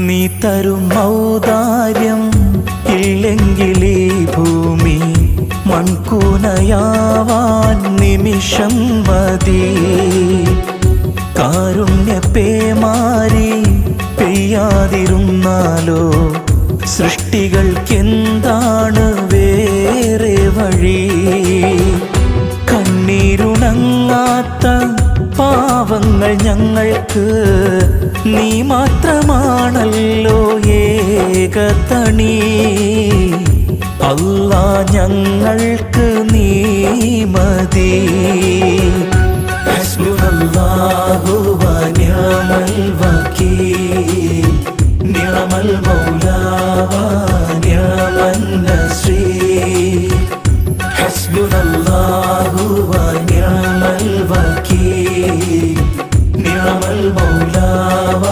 നീ തരും ഔദാര്യം ഇല്ലെങ്കിലീ ഭൂമി മൺകൂനയാവാൻ നിമിഷം മതി. കാരുണ്യപ്പേമാരി പെയ്യാതിരുന്നാലോ സൃഷ്ടികൾക്കെന്താണ് വേറെ വഴി? കണ്ണീരുണങ്ങാത്ത പാവങ്ങൾ ഞങ്ങൾക്ക് നീ മാത്രമാണല്ലോ ഏകതണി. അല്ലാ ഞങ്ങൾക്ക് നീ മതി. ഹസ്ബുനല്ലാഹു വ നിഅമൽ വകീൽ, നിഅമൽ മൗലാ വ നിഅമൻ നസീർ. ഹസ്ബുനല്ലാഹു വ നിഅമൽ വകീൽ, നിഅമൽ മൗലാ വ